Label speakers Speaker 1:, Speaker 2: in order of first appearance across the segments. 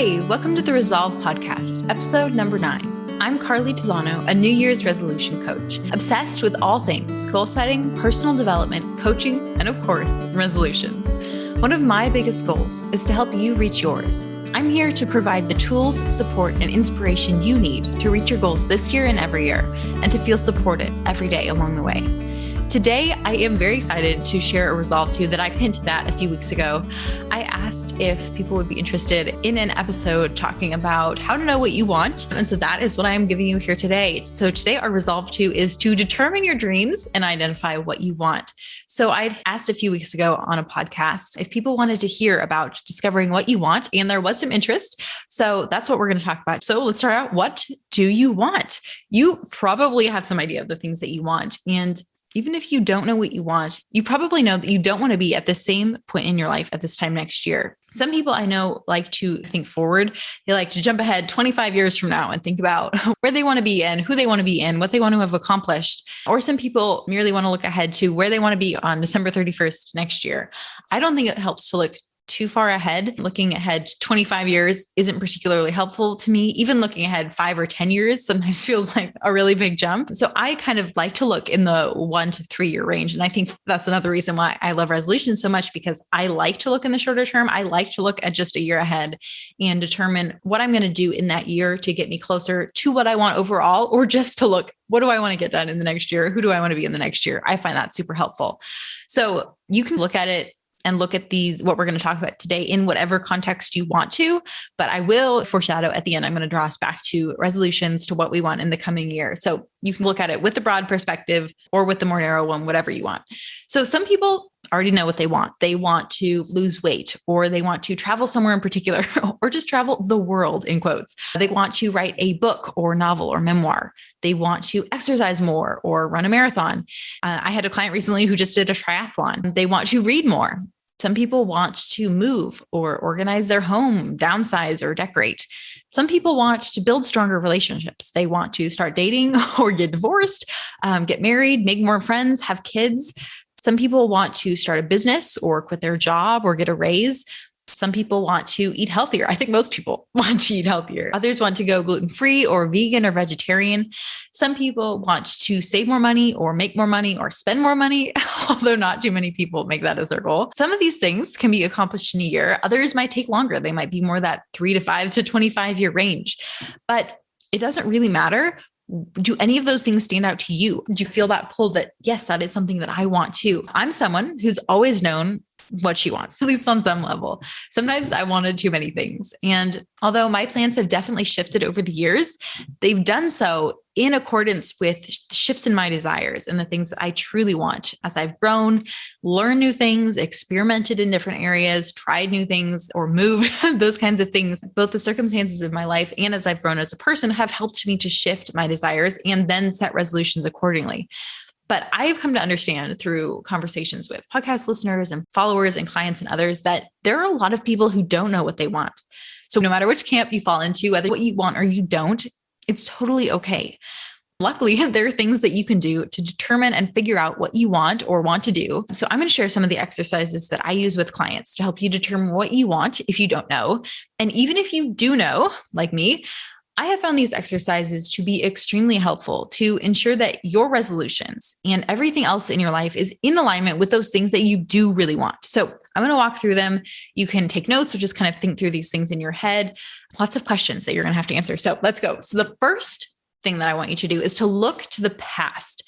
Speaker 1: Hey, welcome to the Resolve Podcast, episode number 9. I'm Carly Tizano, a New Year's resolution coach, obsessed with all things goal setting, personal development, coaching, and of course, resolutions. One of my biggest goals is to help you reach yours. I'm here to provide the tools, support, and inspiration you need to reach your goals this year and every year, and to feel supported every day along the way. Today, I am very excited to share a resolve to that I hinted at a few weeks ago. I asked if people would be interested in an episode talking about how to know what you want. And so that is what I am giving you here today. So today, our resolve to is to determine your dreams and identify what you want. So I'd asked a few weeks ago on a podcast if people wanted to hear about discovering what you want, and there was some interest. So that's what we're going to talk about. So let's start out. What do you want? You probably have some idea of the things that you want. And even if you don't know what you want, you probably know that you don't want to be at the same point in your life at this time next year. Some people I know like to think forward. They like to jump ahead 25 years from now and think about where they want to be and who they want to be and what they want to have accomplished. Or some people merely want to look ahead to where they want to be on December 31st next year. I don't think it helps to look too far ahead. Looking ahead 25 years isn't particularly helpful to me. Even looking ahead 5 or 10 years sometimes feels like a really big jump. So I kind of like to look in the 1 to 3 year range. And I think that's another reason why I love resolutions so much, because I like to look in the shorter term. I like to look at just a year ahead and determine what I'm going to do in that year to get me closer to what I want overall, or just to look, what do I want to get done in the next year? Who do I want to be in the next year? I find that super helpful. So you can look at it and look at these, what we're going to talk about today, in whatever context you want to. But I will foreshadow at the end, I'm going to draw us back to resolutions, to what we want in the coming year. So you can look at it with the broad perspective or with the more narrow one, whatever you want. So some people already know what they want. They want to lose weight, or they want to travel somewhere in particular, or just travel the world in quotes. They want to write a book or novel or memoir. They want to exercise more or run a marathon. I had a client recently who just did a triathlon. They want to read more. Some people want to move or organize their home, downsize or decorate. Some people want to build stronger relationships. They want to start dating or get divorced, get married, make more friends, have kids. Some people want to start a business or quit their job or get a raise. Some people want to eat healthier. I think most people want to eat healthier. Others want to go gluten-free or vegan or vegetarian. Some people want to save more money or make more money or spend more money, although not too many people make that as their goal. Some of these things can be accomplished in a year. Others might take longer. They might be more that 3 to 5 to 25 year range, but it doesn't really matter. Do any of those things stand out to you? Do you feel that pull that, yes, that is something that I want too? I'm someone who's always known what she wants, at least on some level. Sometimes I wanted too many things. And although my plans have definitely shifted over the years, they've done so in accordance with shifts in my desires and the things that I truly want. As I've grown, learned new things, experimented in different areas, tried new things or moved, those kinds of things, both the circumstances of my life and as I've grown as a person have helped me to shift my desires and then set resolutions accordingly. But I've come to understand through conversations with podcast listeners and followers and clients and others that there are a lot of people who don't know what they want. So no matter which camp you fall into, whether what you want or you don't, it's totally okay. Luckily, there are things that you can do to determine and figure out what you want or want to do. So I'm going to share some of the exercises that I use with clients to help you determine what you want if you don't know. And even if you do know, like me, I have found these exercises to be extremely helpful to ensure that your resolutions and everything else in your life is in alignment with those things that you do really want. So I'm going to walk through them. You can take notes or just kind of think through these things in your head. Lots of questions that you're going to have to answer. So let's go. So the first thing that I want you to do is to look to the past.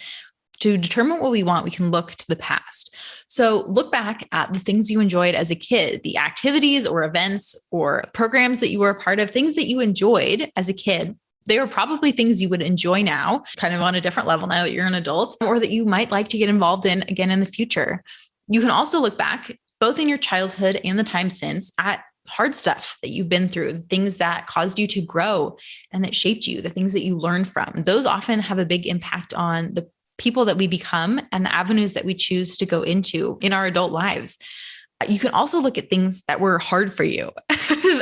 Speaker 1: To determine what we want, we can look to the past. So look back at the things you enjoyed as a kid, the activities or events or programs that you were a part of, things that you enjoyed as a kid. They are probably things you would enjoy now, kind of on a different level now that you're an adult, or that you might like to get involved in again in the future. You can also look back, both in your childhood and the time since, at hard stuff that you've been through, the things that caused you to grow and that shaped you, the things that you learned from. Those often have a big impact on the people that we become and the avenues that we choose to go into in our adult lives. You can also look at things that were hard for you.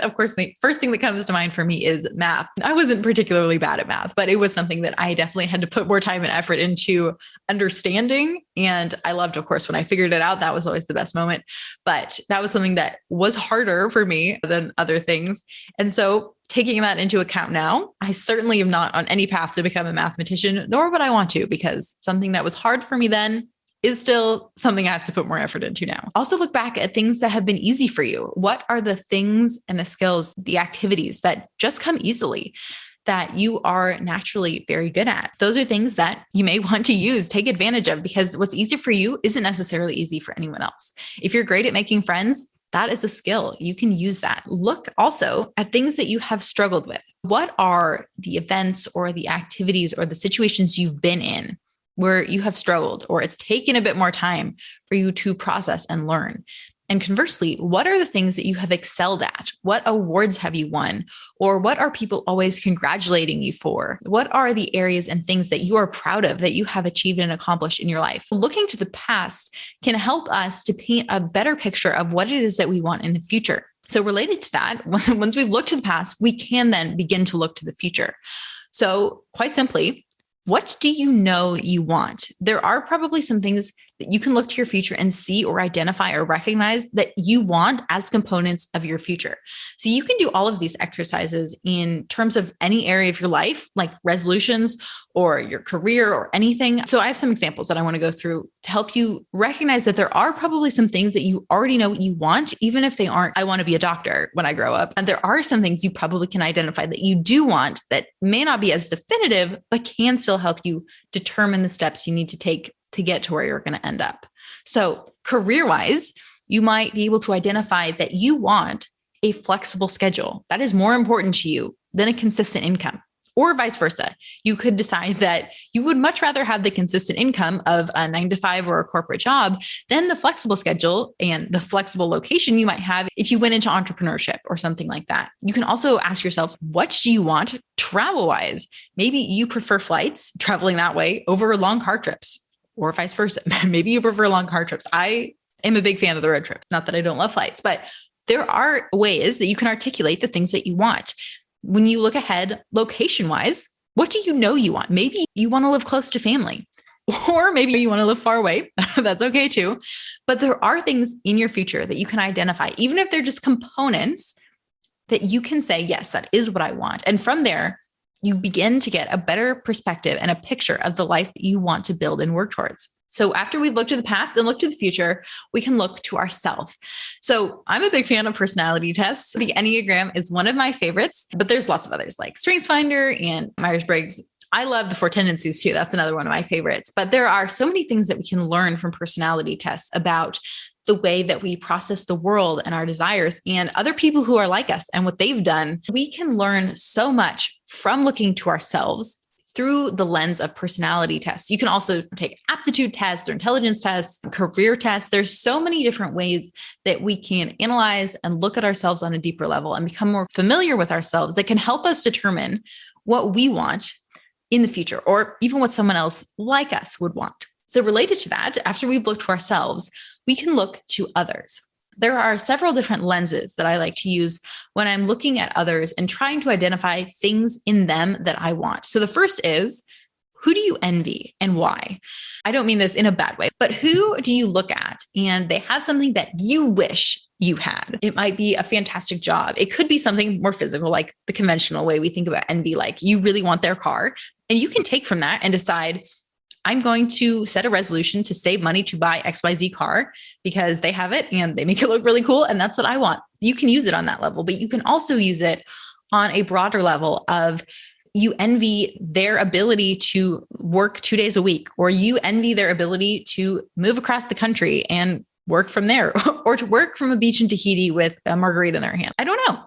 Speaker 1: Of course, the first thing that comes to mind for me is math. I wasn't particularly bad at math, but it was something that I definitely had to put more time and effort into understanding. And I loved, of course, when I figured it out, that was always the best moment. But that was something that was harder for me than other things. And so taking that into account now, I certainly am not on any path to become a mathematician, nor would I want to, because something that was hard for me then is still something I have to put more effort into now. Also look back at things that have been easy for you. What are the things and the skills, the activities that just come easily, that you are naturally very good at? Those are things that you may want to use, take advantage of, because what's easy for you isn't necessarily easy for anyone else. If you're great at making friends, that is a skill. You can use that. Look also at things that you have struggled with. What are the events or the activities or the situations you've been in where you have struggled, or it's taken a bit more time for you to process and learn? And conversely, what are the things that you have excelled at? What awards have you won? Or what are people always congratulating you for? What are the areas and things that you are proud of that you have achieved and accomplished in your life? Looking to the past can help us to paint a better picture of what it is that we want in the future. So related to that, once we've looked to the past, we can then begin to look to the future. So quite simply, what do you know you want? There are probably some things that you can look to your future and see or identify or recognize that you want as components of your future. So you can do all of these exercises in terms of any area of your life, like resolutions or your career or anything. So I have some examples that I want to go through to help you recognize that there are probably some things that you already know what you want, even if they aren't, I want to be a doctor when I grow up. And there are some things you probably can identify that you do want that may not be as definitive, but can still help you determine the steps you need to take to get to where you're going to end up. So career-wise, you might be able to identify that you want a flexible schedule. That is more important to you than a consistent income. Or vice versa. You could decide that you would much rather have the consistent income of a 9-to-5 or a corporate job than the flexible schedule and the flexible location you might have if you went into entrepreneurship or something like that. You can also ask yourself, what do you want travel-wise? Maybe you prefer flights, traveling that way, over long car trips, or vice versa. Maybe you prefer long car trips. I am a big fan of the road trip. Not that I don't love flights, but there are ways that you can articulate the things that you want. When you look ahead, location-wise, what do you know you want? Maybe you want to live close to family, or maybe you want to live far away. That's okay too. But there are things in your future that you can identify, even if they're just components that you can say, yes, that is what I want. And from there, you begin to get a better perspective and a picture of the life that you want to build and work towards. So after we've looked to the past and looked to the future, we can look to ourselves. So I'm a big fan of personality tests. The Enneagram is one of my favorites, but there's lots of others like StrengthsFinder and Myers-Briggs. I love the 4 tendencies too. That's another one of my favorites. But there are so many things that we can learn from personality tests about the way that we process the world and our desires and other people who are like us and what they've done. We can learn so much from looking to ourselves through the lens of personality tests. You can also take aptitude tests or intelligence tests, career tests. There's so many different ways that we can analyze and look at ourselves on a deeper level and become more familiar with ourselves that can help us determine what we want in the future, or even what someone else like us would want. So related to that, after we've looked to ourselves, we can look to others. There are several different lenses that I like to use when I'm looking at others and trying to identify things in them that I want. So the first is, who do you envy and why? I don't mean this in a bad way, but who do you look at and they have something that you wish you had? It might be a fantastic job. It could be something more physical, like the conventional way we think about envy, like you really want their car. And you can take from that and decide, I'm going to set a resolution to save money to buy XYZ car because they have it and they make it look really cool. And that's what I want. You can use it on that level, but you can also use it on a broader level of you envy their ability to work 2 days a week, or you envy their ability to move across the country and work from there, or to work from a beach in Tahiti with a margarita in their hand. I don't know.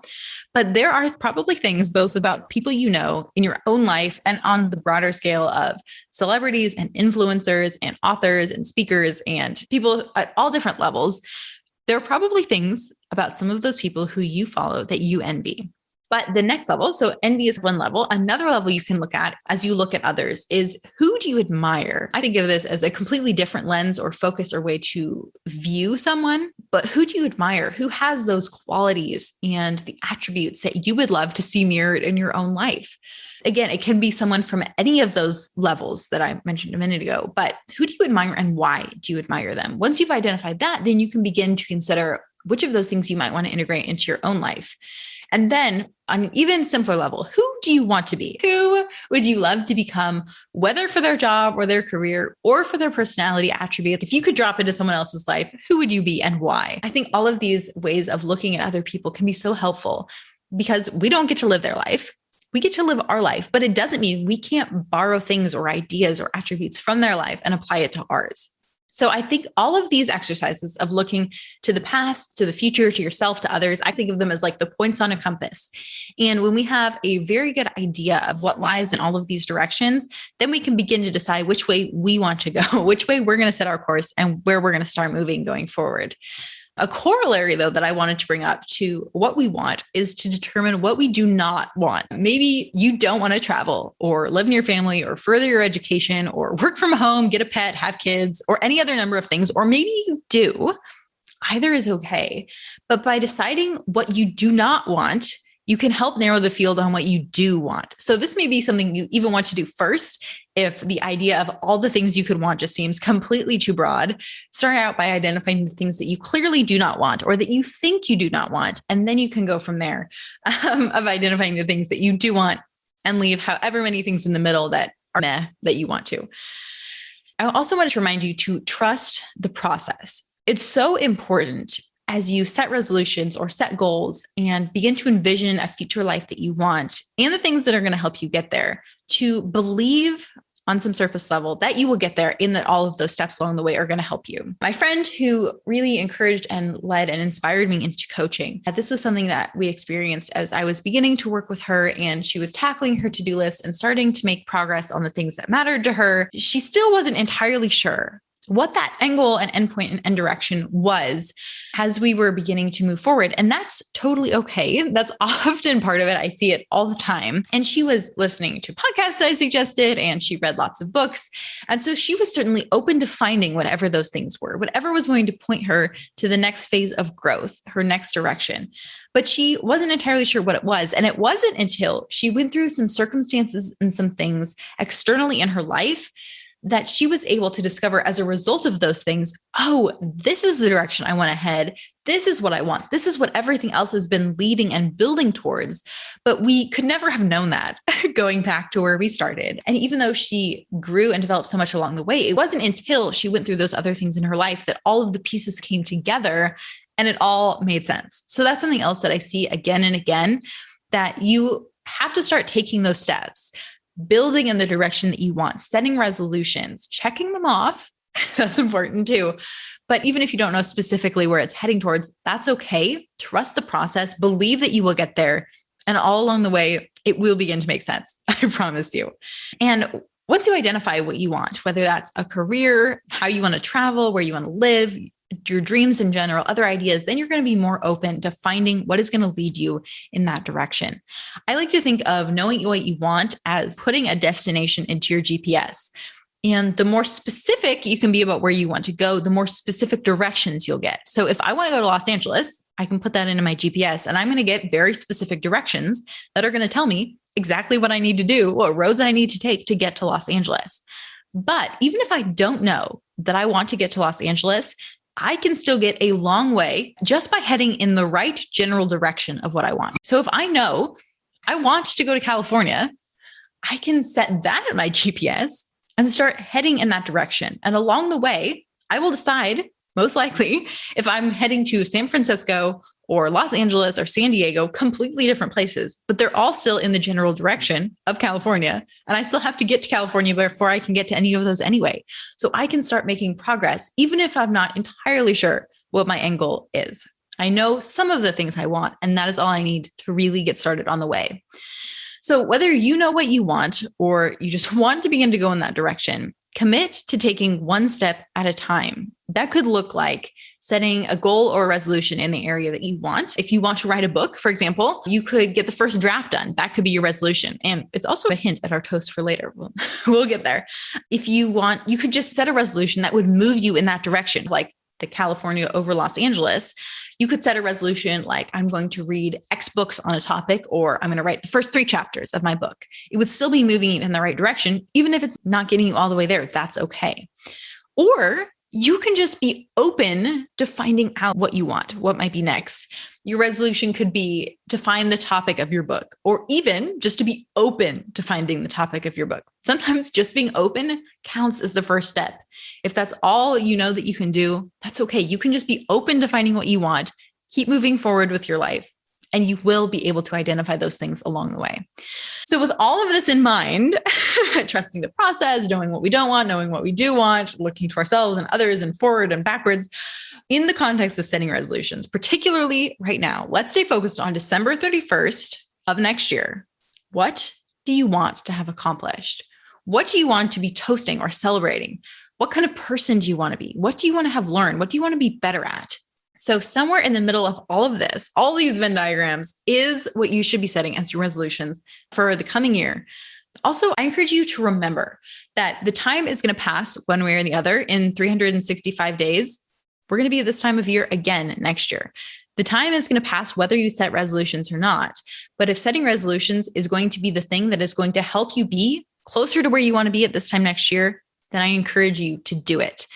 Speaker 1: But there are probably things both about people you know in your own life and on the broader scale of celebrities and influencers and authors and speakers and people at all different levels. There are probably things about some of those people who you follow that you envy. But the next level, so envy is one level. Another level you can look at as you look at others is, who do you admire? I think of this as a completely different lens or focus or way to view someone, but who do you admire? Who has those qualities and the attributes that you would love to see mirrored in your own life? Again, it can be someone from any of those levels that I mentioned a minute ago, but who do you admire and why do you admire them? Once you've identified that, then you can begin to consider which of those things you might want to integrate into your own life. And then on an even simpler level, who do you want to be? Who would you love to become, whether for their job or their career or for their personality attribute? If you could drop into someone else's life, who would you be and why? I think all of these ways of looking at other people can be so helpful, because we don't get to live their life. We get to live our life, but it doesn't mean we can't borrow things or ideas or attributes from their life and apply it to ours. So I think all of these exercises of looking to the past, to the future, to yourself, to others, I think of them as like the points on a compass. And when we have a very good idea of what lies in all of these directions, then we can begin to decide which way we want to go, which way we're going to set our course, and where we're going to start moving going forward. A corollary, though, that I wanted to bring up to what we want is to determine what we do not want. Maybe you don't want to travel or live in your family or further your education or work from home, get a pet, have kids, or any other number of things. Or maybe you do. Either is okay. But by deciding what you do not want, you can help narrow the field on what you do want. So this may be something you even want to do first. If the idea of all the things you could want just seems completely too broad, start out by identifying the things that you clearly do not want or that you think you do not want. And then you can go from there of identifying the things that you do want and leave however many things in the middle that are meh that you want to. I also wanted to remind you to trust the process. It's so important as you set resolutions or set goals and begin to envision a future life that you want and the things that are going to help you get there, to believe on some surface level that you will get there, and that all of those steps along the way are going to help you. My friend who really encouraged and led and inspired me into coaching, this was something that we experienced as I was beginning to work with her, and she was tackling her to-do list and starting to make progress on the things that mattered to her. She still wasn't entirely sure what that end goal and endpoint and end direction was as we were beginning to move forward. And that's totally okay. That's often part of it. I see it all the time. And she was listening to podcasts that I suggested, and she read lots of books. And so she was certainly open to finding whatever those things were, whatever was going to point her to the next phase of growth, her next direction. But she wasn't entirely sure what it was. And it wasn't until she went through some circumstances and some things externally in her life that she was able to discover, as a result of those things, oh, this is the direction I want to head. This is what I want. This is what everything else has been leading and building towards. But we could never have known that going back to where we started. And even though she grew and developed so much along the way, it wasn't until she went through those other things in her life that all of the pieces came together and it all made sense. So that's something else that I see again and again, that you have to start taking those steps, building in the direction that you want, setting resolutions, checking them off. That's important too. But even if you don't know specifically where it's heading towards, that's okay. Trust the process, believe that you will get there. And all along the way, it will begin to make sense. I promise you. And once you identify what you want, whether that's a career, how you want to travel, where you want to live, your dreams in general, other ideas, then you're going to be more open to finding what is going to lead you in that direction. I like to think of knowing what you want as putting a destination into your GPS. And the more specific you can be about where you want to go, the more specific directions you'll get. So if I want to go to Los Angeles, I can put that into my GPS, and I'm going to get very specific directions that are going to tell me exactly what I need to do, what roads I need to take to get to Los Angeles. But even if I don't know that I want to get to Los Angeles, I can still get a long way just by heading in the right general direction of what I want. So if I know I want to go to California, I can set that in my GPS and start heading in that direction. And along the way, I will decide, most likely, if I'm heading to San Francisco or Los Angeles or San Diego, completely different places, but they're all still in the general direction of California. And I still have to get to California before I can get to any of those anyway. So I can start making progress, even if I'm not entirely sure what my end goal is. I know some of the things I want, and that is all I need to really get started on the way. So whether you know what you want or you just want to begin to go in that direction, commit to taking one step at a time. That could look like setting a goal or a resolution in the area that you want. If you want to write a book, for example, you could get the first draft done. That could be your resolution. And it's also a hint at our toast for later. We'll get there. If you want, you could just set a resolution that would move you in that direction, like the California over Los Angeles. You could set a resolution like, I'm going to read X books on a topic, or I'm going to write the first 3 chapters of my book. It would still be moving you in the right direction, even if it's not getting you all the way there. That's okay. Or you can just be open to finding out what you want, what might be next. Your resolution could be to find the topic of your book, or even just to be open to finding the topic of your book. Sometimes just being open counts as the first step. If that's all you know that you can do, that's okay. You can just be open to finding what you want, keep moving forward with your life, and you will be able to identify those things along the way. So with all of this in mind, trusting the process, knowing what we don't want, knowing what we do want, looking to ourselves and others and forward and backwards, in the context of setting resolutions, particularly right now, let's stay focused on December 31st of next year. What do you want to have accomplished? What do you want to be toasting or celebrating? What kind of person do you want to be? What do you want to have learned? What do you want to be better at? So somewhere in the middle of all of this, all these Venn diagrams is what you should be setting as your resolutions for the coming year. Also, I encourage you to remember that the time is going to pass one way or the other in 365 days. We're going to be at this time of year again next year. The time is going to pass whether you set resolutions or not. But if setting resolutions is going to be the thing that is going to help you be closer to where you want to be at this time next year, then I encourage you to do it.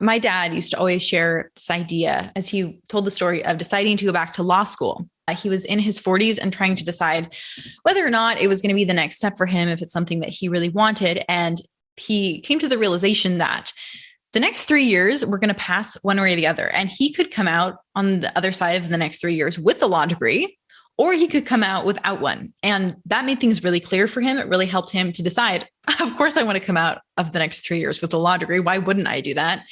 Speaker 1: My dad used to always share this idea as he told the story of deciding to go back to law school. He was in his 40s and trying to decide whether or not it was going to be the next step for him, if it's something that he really wanted. And he came to the realization that the next 3 years were going to pass one way or the other. And he could come out on the other side of the next 3 years with a law degree, or he could come out without one. And that made things really clear for him. It really helped him to decide, of course, I want to come out of the next 3 years with a law degree. Why wouldn't I do that?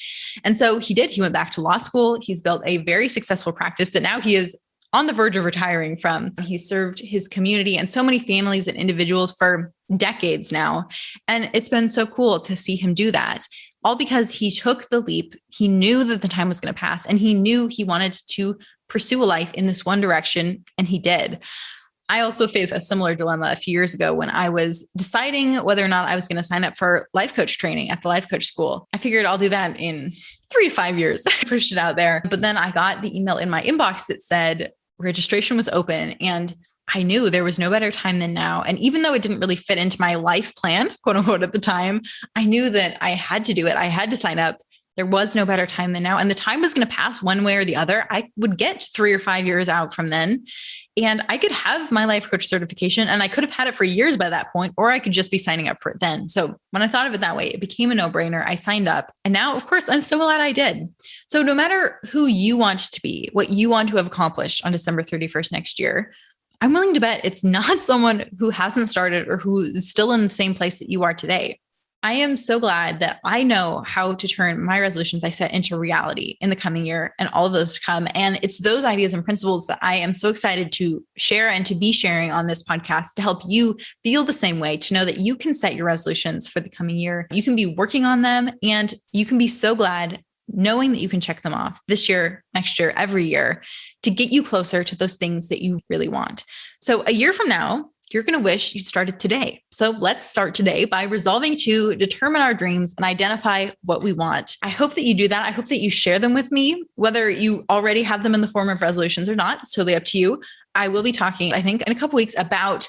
Speaker 1: And so he did. He went back to law school. He's built a very successful practice that now he is on the verge of retiring from. He served his community and so many families and individuals for decades now. And it's been so cool to see him do that, all because he took the leap. He knew that the time was going to pass, and he knew he wanted to pursue a life in this one direction, and he did. I also faced a similar dilemma a few years ago when I was deciding whether or not I was going to sign up for life coach training at the life coach school. I figured I'll do that in 3 to 5 years. I pushed it out there. But then I got the email in my inbox that said registration was open, and I knew there was no better time than now. And even though it didn't really fit into my life plan, quote unquote, at the time, I knew that I had to do it. I had to sign up. There was no better time than now. And the time was going to pass one way or the other. I would get 3 or 5 years out from then, and I could have my life coach certification, and I could have had it for years by that point, or I could just be signing up for it then. So when I thought of it that way, it became a no-brainer. I signed up. And now, of course, I'm so glad I did. So no matter who you want to be, what you want to have accomplished on December 31st next year, I'm willing to bet it's not someone who hasn't started or who is still in the same place that you are today. I am so glad that I know how to turn my resolutions I set into reality in the coming year and all of those to come. And it's those ideas and principles that I am so excited to share and to be sharing on this podcast to help you feel the same way, to know that you can set your resolutions for the coming year. You can be working on them, and you can be so glad knowing that you can check them off this year, next year, every year to get you closer to those things that you really want. So a year from now, you're going to wish you started today. So let's start today by resolving to determine our dreams and identify what we want. I hope that you do that. I hope that you share them with me, whether you already have them in the form of resolutions or not. It's totally up to you. I will be talking, I think, in a couple of weeks about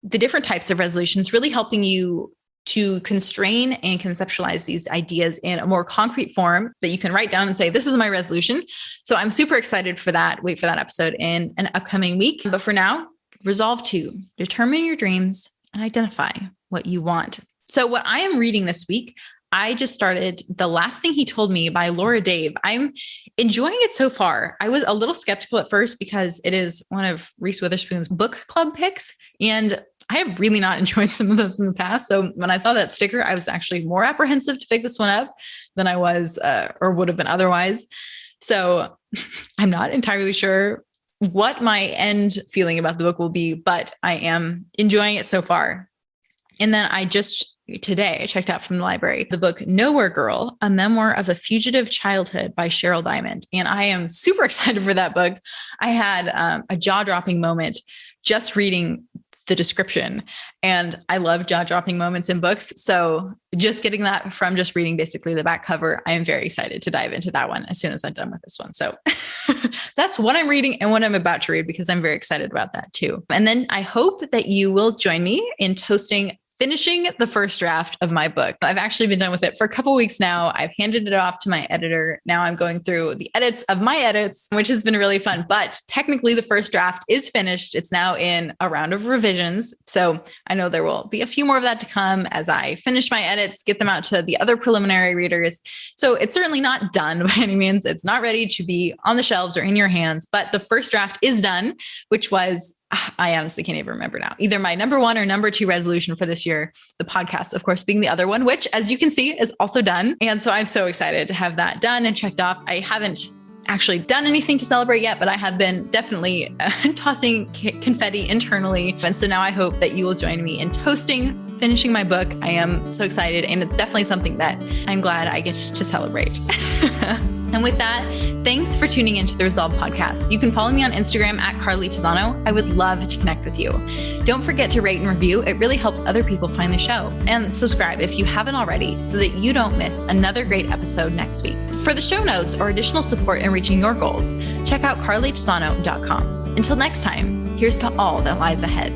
Speaker 1: the different types of resolutions, really helping you to constrain and conceptualize these ideas in a more concrete form that you can write down and say, this is my resolution. So I'm super excited for that. Wait for that episode in an upcoming week. But for now, resolve to determine your dreams and identify what you want. So what I am reading this week, I just started The Last Thing He Told Me by Laura Dave. I'm enjoying it so far. I was a little skeptical at first because it is one of Reese Witherspoon's book club picks, and I have really not enjoyed some of those in the past. So when I saw that sticker, I was actually more apprehensive to pick this one up than I was or would have been otherwise. So I'm not entirely sure what my end feeling about the book will be, but I am enjoying it so far. And then I just today I checked out from the library the book Nowhere Girl, A Memoir of a Fugitive Childhood by Cheryl Diamond. And I am super excited for that book. I had a jaw-dropping moment just reading the description, and I love jaw-dropping moments in books. So just getting that from just reading basically the back cover, I am very excited to dive into that one as soon as I'm done with this one. So that's what I'm reading and what I'm about to read, because I'm very excited about that too. And then I hope that you will join me in finishing the first draft of my book. I've actually been done with it for a couple of weeks now. I've handed it off to my editor. Now I'm going through the edits of my edits, which has been really fun. But technically the first draft is finished. It's now in a round of revisions. So I know there will be a few more of that to come as I finish my edits, get them out to the other preliminary readers. So it's certainly not done by any means. It's not ready to be on the shelves or in your hands, but the first draft is done, which was, I honestly can't even remember now, either my number 1 or number 2 resolution for this year, the podcast, of course, being the other one, which, as you can see, is also done. And so I'm so excited to have that done and checked off. I haven't actually done anything to celebrate yet, but I have been definitely tossing confetti internally. And so now I hope that you will join me in finishing my book. I am so excited, and it's definitely something that I'm glad I get to celebrate. And with that, thanks for tuning into the Resolve podcast. You can follow me on Instagram at Carly Tizano. I would love to connect with you. Don't forget to rate and review. It really helps other people find the show. And subscribe if you haven't already, so that you don't miss another great episode next week. For the show notes or additional support in reaching your goals, check out carlytizano.com. Until next time, here's to all that lies ahead.